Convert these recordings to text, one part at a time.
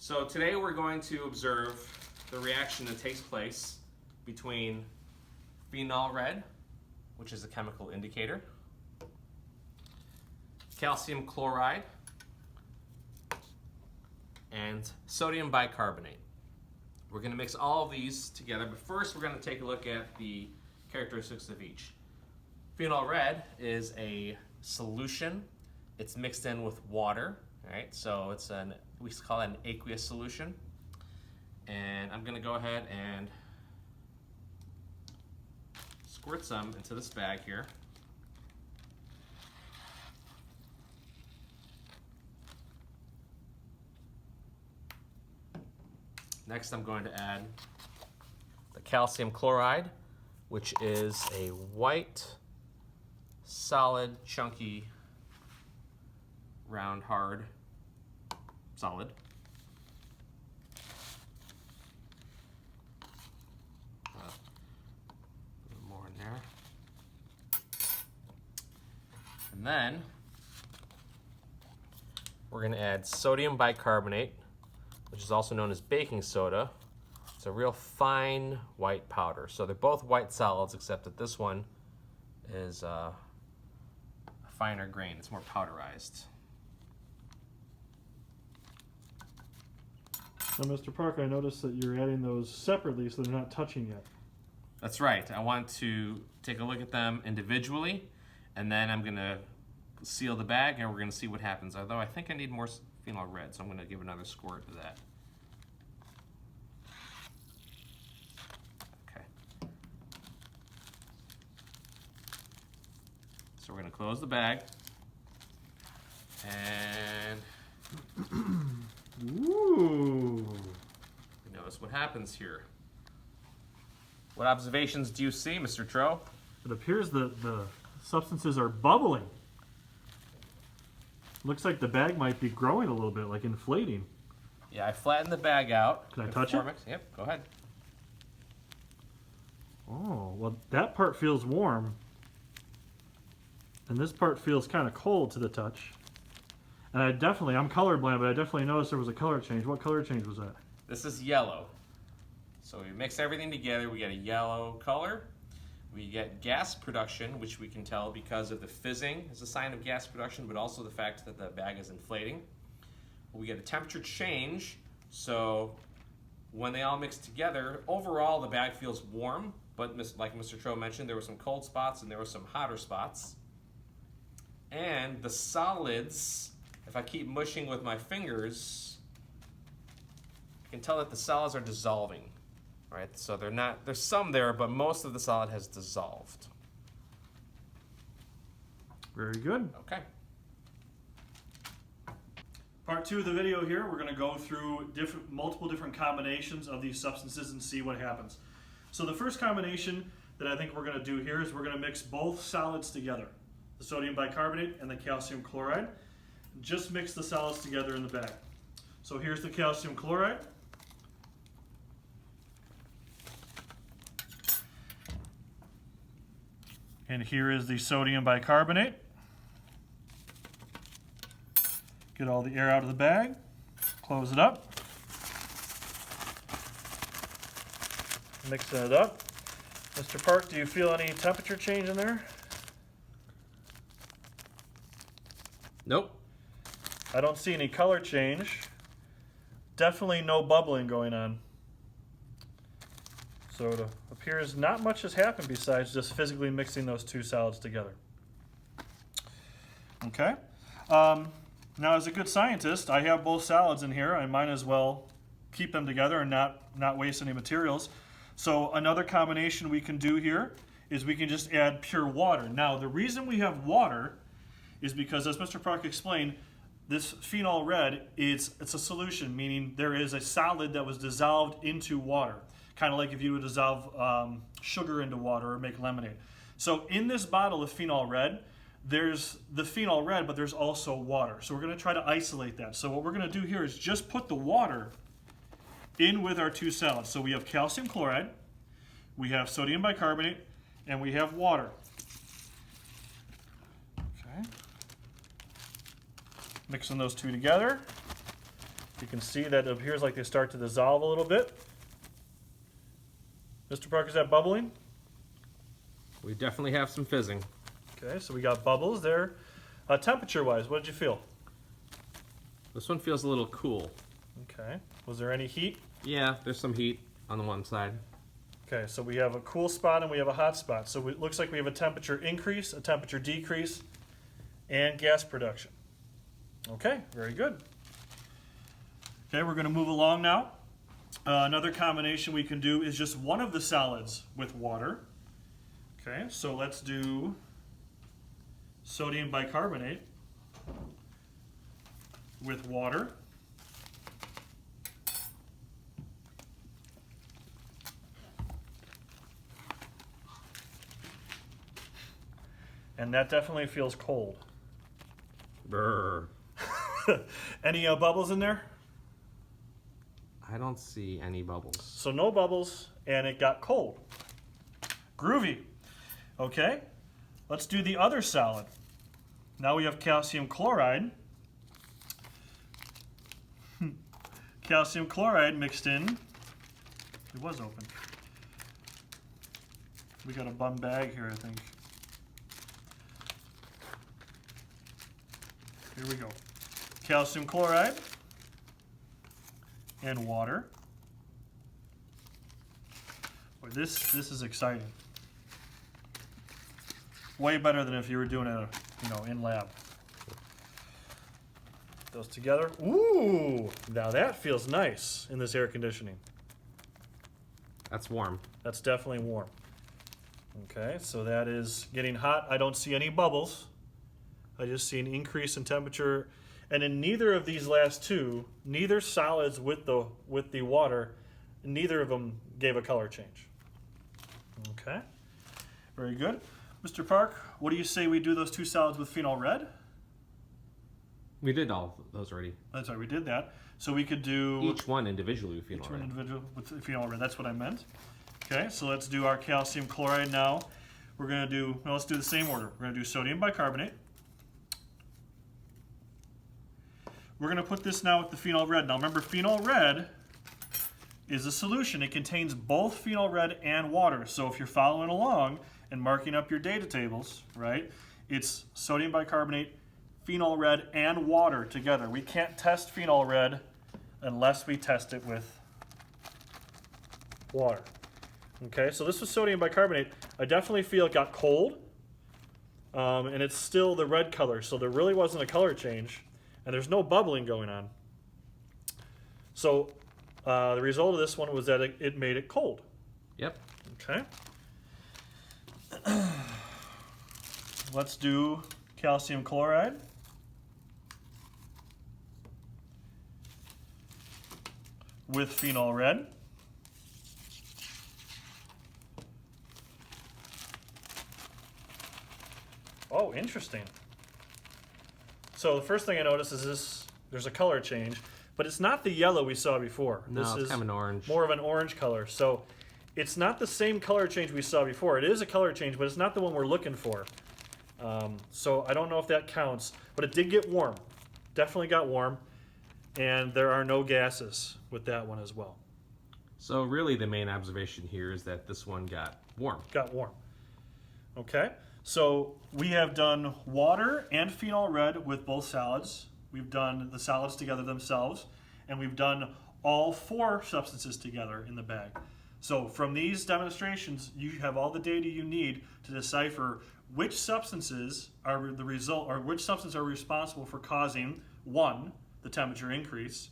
So today we're going to observe the reaction that takes place between phenol red, which is a chemical indicator, calcium chloride, and sodium bicarbonate. We're going to mix all of these together, but first we're going to take a look at the characteristics of each. Phenol red is a solution. It's mixed in with water, right? So it's we call it an aqueous solution. And I'm going to go ahead and squirt some into this bag here. Next, I'm going to add the calcium chloride, which is a white, solid, chunky, round, hard solid. A little more in there. And then we're going to add sodium bicarbonate, which is also known as baking soda. It's a real fine white powder. So they're both white solids, except that this one is a finer grain. It's more powderized. Now, Mr. Parker, I noticed that you're adding those separately so they're not touching yet. That's right. I want to take a look at them individually, and then I'm going to seal the bag, and we're going to see what happens. Although I think I need more phenol red, so I'm going to give another squirt of that. Okay. So we're going to close the bag, and Ooh. notice what happens here. What observations do you see, Mr. Tro? It appears that the substances are bubbling. Looks like the bag might be growing a little bit, like inflating. Yeah, I flattened the bag out. Can I touch it? Yep, go ahead. Oh, well, that part feels warm. And this part feels kind of cold to the touch. And I'm colorblind, but I definitely noticed there was a color change. What color change was that? This is yellow. So we mix everything together, we get a yellow color. We get gas production, which we can tell because of the fizzing is a sign of gas production, but also the fact that the bag is inflating. We get a temperature change, so when they all mix together, overall the bag feels warm, but like Mr. Tro mentioned, there were some cold spots and there were some hotter spots. And the solids, if I keep mushing with my fingers, I can tell that the solids are dissolving. Right, so there's some there, but most of the solid has dissolved. Very good. Okay. Part 2 of the video here, we're going to go through multiple different combinations of these substances and see what happens. So the first combination that I think we're going to do here is we're going to mix both solids together, the sodium bicarbonate and the calcium chloride. Just mix the solids together in the bag. So here's the calcium chloride. And here is the sodium bicarbonate. Get all the air out of the bag. Close it up. Mixing it up. Mr. Park, do you feel any temperature change in there? Nope. I don't see any color change. Definitely no bubbling going on. So it appears not much has happened besides just physically mixing those two solids together. Okay. Now, as a good scientist, I have both solids in here. I might as well keep them together and not waste any materials. So another combination we can do here is we can just add pure water. Now, the reason we have water is because, as Mr. Park explained, this phenol red, it's a solution, meaning there is a solid that was dissolved into water. Kind of like if you would dissolve sugar into water or make lemonade. So in this bottle of phenol red, there's the phenol red, but there's also water. So we're going to try to isolate that. So what we're going to do here is just put the water in with our two solids. So we have calcium chloride, we have sodium bicarbonate, and we have water. Okay. Mixing those two together. You can see that it appears like they start to dissolve a little bit. Mr. Park, is that bubbling? We definitely have some fizzing. Okay, so we got bubbles there. Temperature-wise, what did you feel? This one feels a little cool. Okay, was there any heat? Yeah, there's some heat on the one side. Okay, so we have a cool spot and we have a hot spot. So it looks like we have a temperature increase, a temperature decrease, and gas production. Okay, very good. Okay, we're going to move along now. Another combination we can do is just one of the solids with water. Okay, so let's do sodium bicarbonate with water. And that definitely feels cold. Brr. Any bubbles in there? I don't see any bubbles. So no bubbles, and it got cold. Groovy. Okay, let's do the other solid. Now we have calcium chloride. Calcium chloride mixed in. It was open. We got a bum bag here, I think. Here we go. Calcium chloride and water. Boy, this is exciting. Way better than if you were doing it, in lab. Those together. Ooh, now that feels nice in this air conditioning. That's warm. That's definitely warm. Okay, so that is getting hot. I don't see any bubbles. I just see an increase in temperature. And in neither of these last two, neither solids with the water, neither of them gave a color change. Okay, very good. Mr. Park, what do you say we do those two solids with phenol red? We did all of those already. That's right, we did that. So we could do Each one individually with phenol each one red. individual with phenol red. That's what I meant. Okay, so let's do our calcium chloride now. We're going to do, let's do the same order. We're going to do sodium bicarbonate. We're going to put this now with the phenol red. Now remember, phenol red is a solution. It contains both phenol red and water. So if you're following along and marking up your data tables, right, it's sodium bicarbonate, phenol red, and water together. We can't test phenol red unless we test it with water. Okay, so this was sodium bicarbonate. I definitely feel it got cold, and it's still the red color, so there really wasn't a color change, and there's no bubbling going on. So the result of this one was that it made it cold. Yep. Okay. Let's do calcium chloride. With phenol red. Oh, interesting. So the first thing I notice is this, there's a color change, but it's not the yellow we saw before. No, this it's is kind of an orange. more of an orange color. So it's not the same color change we saw before. It is a color change, but it's not the one we're looking for. So I don't know if that counts, but it did get warm. Definitely got warm, and there are no gases with that one as well. So really the main observation here is that this one got warm. Got warm. Okay, so we have done water and phenol red with both solids. We've done the solids together themselves, and we've done all four substances together in the bag. So from these demonstrations, you have all the data you need to decipher which substances are the result, or which substances are responsible for causing 1, the temperature increase,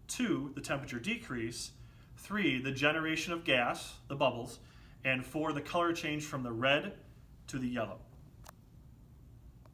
2, the temperature decrease, 3, the generation of gas, the bubbles, and 4, the color change from the red to the yellow.